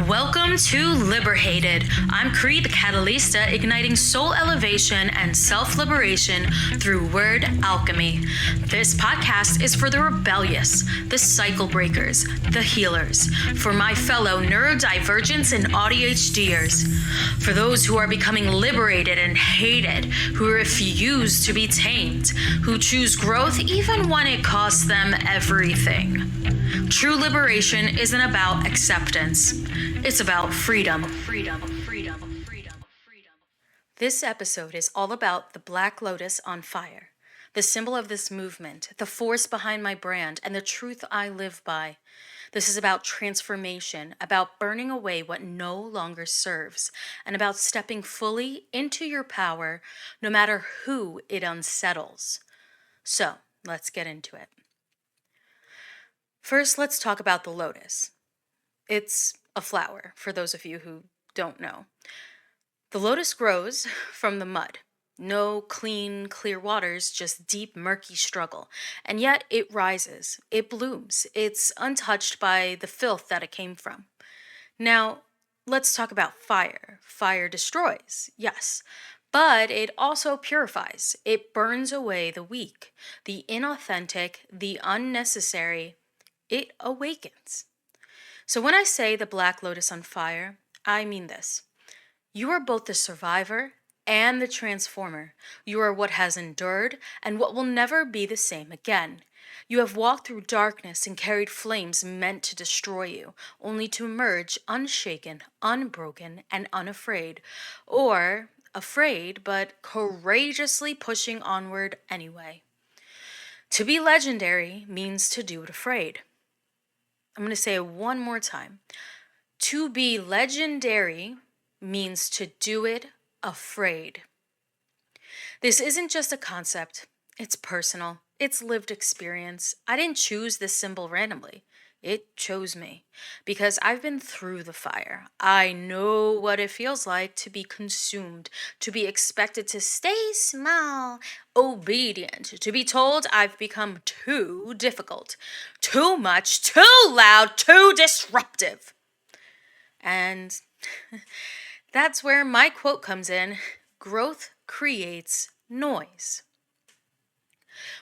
Welcome to Liberated. I'm Cree, the Catalysta, igniting soul elevation and self-liberation through word alchemy. This podcast is for the rebellious, the cycle breakers, the healers, for my fellow neurodivergents and ADHDers, for those who are becoming liberated and hated, who refuse to be tamed, who choose growth even when it costs them everything. True liberation isn't about acceptance. It's about freedom. This episode is all about the Black Lotus on fire, the symbol of this movement, the force behind my brand, and the truth I live by. This is about transformation, about burning away what no longer serves, and about stepping fully into your power, no matter who it unsettles. So, let's get into it. First, let's talk about the lotus. It's a flower, for those of you who don't know. The lotus grows from the mud. No clean, clear waters, just deep, murky struggle. And yet it rises, it blooms, it's untouched by the filth that it came from. Now, let's talk about fire. Fire destroys, yes, but it also purifies. It burns away the weak, the inauthentic, the unnecessary. It awakens. So when I say the Black Lotus on fire, I mean this. You are both the survivor and the transformer. You are what has endured and what will never be the same again. You have walked through darkness and carried flames meant to destroy you, only to emerge unshaken, unbroken, and unafraid. Or afraid, but courageously pushing onward anyway. To be legendary means to do it afraid. I'm going to say it one more time. To be legendary means to do it afraid. This isn't just a concept. It's personal. It's lived experience. I didn't choose this symbol randomly. It chose me because I've been through the fire. I know what it feels like to be consumed, to be expected to stay small, obedient, to be told I've become too difficult, too much, too loud, too disruptive. And that's where my quote comes in. Growth creates noise.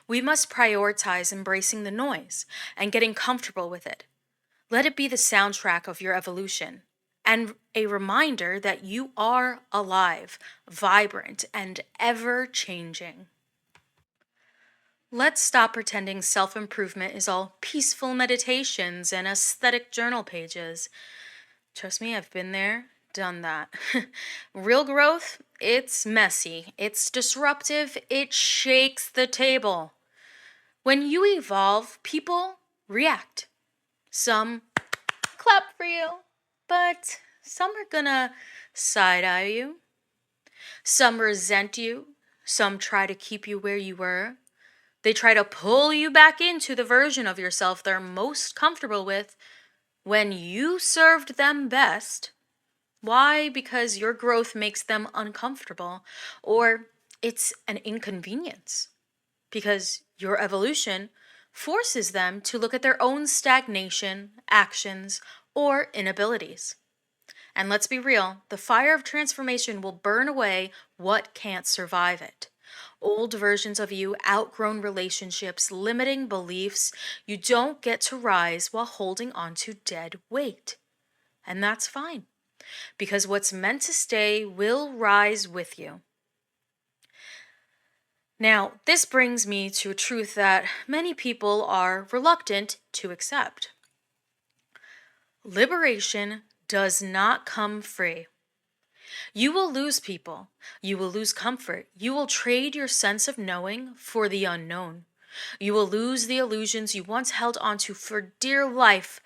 We must prioritize embracing the noise and getting comfortable with it. Let it be the soundtrack of your evolution and a reminder that you are alive, vibrant, and ever-changing. Let's stop pretending self-improvement is all peaceful meditations and aesthetic journal pages. Trust me, I've been there, done that. Real growth, it's messy, it's disruptive, it shakes the table. When you evolve, people react. Some clap for you, but some are gonna side-eye you. Some resent you. Some try to keep you where you were. They try to pull you back into the version of yourself they're most comfortable with when you served them best. Why? Because your growth makes them uncomfortable, or it's an inconvenience. Because your evolution forces them to look at their own stagnation, actions, or inabilities. And let's be real, the fire of transformation will burn away what can't survive it. Old versions of you, outgrown relationships, limiting beliefs. You don't get to rise while holding on to dead weight. And that's fine, because what's meant to stay will rise with you. Now, this brings me to a truth that many people are reluctant to accept. Liberation does not come free. You will lose people. You will lose comfort. You will trade your sense of knowing for the unknown. You will lose the illusions you once held onto for dear life,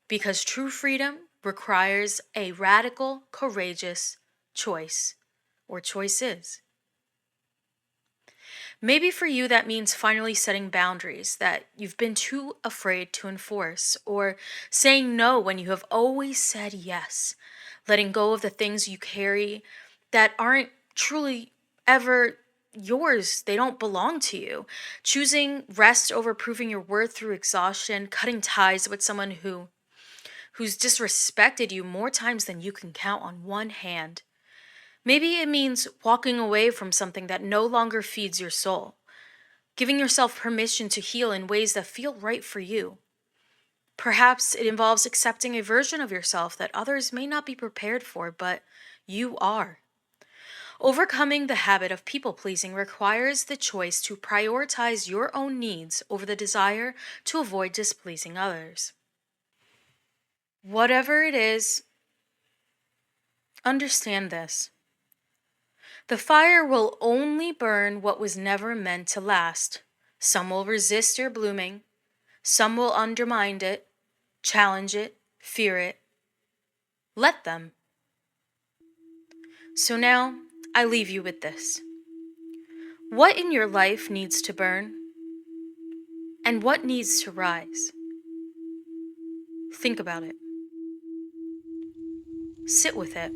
because true freedom requires a radical, courageous choice, or choices. Maybe for you that means finally setting boundaries that you've been too afraid to enforce, or saying no when you have always said yes, letting go of the things you carry that aren't truly ever yours, they don't belong to you, choosing rest over proving your worth through exhaustion, cutting ties with someone who who's disrespected you more times than you can count on one hand. Maybe it means walking away from something that no longer feeds your soul, giving yourself permission to heal in ways that feel right for you. Perhaps it involves accepting a version of yourself that others may not be prepared for, but you are. Overcoming the habit of people pleasing requires the choice to prioritize your own needs over the desire to avoid displeasing others. Whatever it is, understand this. The fire will only burn what was never meant to last. Some will resist your blooming. Some will undermine it, challenge it, fear it. Let them. So now, I leave you with this. What in your life needs to burn? And what needs to rise? Think about it. Sit with it.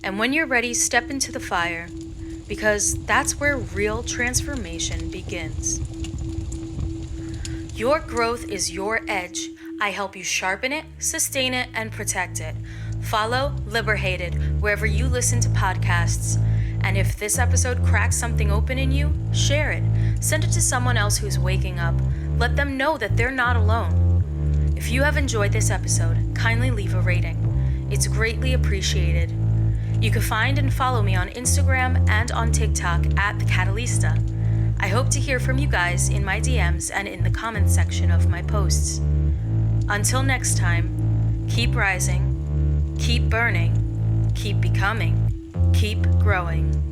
And when you're ready, step into the fire, because that's where real transformation begins. Your growth is your edge. I help you sharpen it, sustain it, and protect it. Follow Liberated wherever you listen to podcasts. And if this episode cracks something open in you, share it. Send it to someone else who's waking up. Let them know that they're not alone. If you have enjoyed this episode, kindly leave a rating. It's greatly appreciated. You can find and follow me on Instagram and on TikTok at The Catalista. I hope to hear from you guys in my DMs and in the comments section of my posts. Until next time, keep rising, keep burning, keep becoming, keep growing.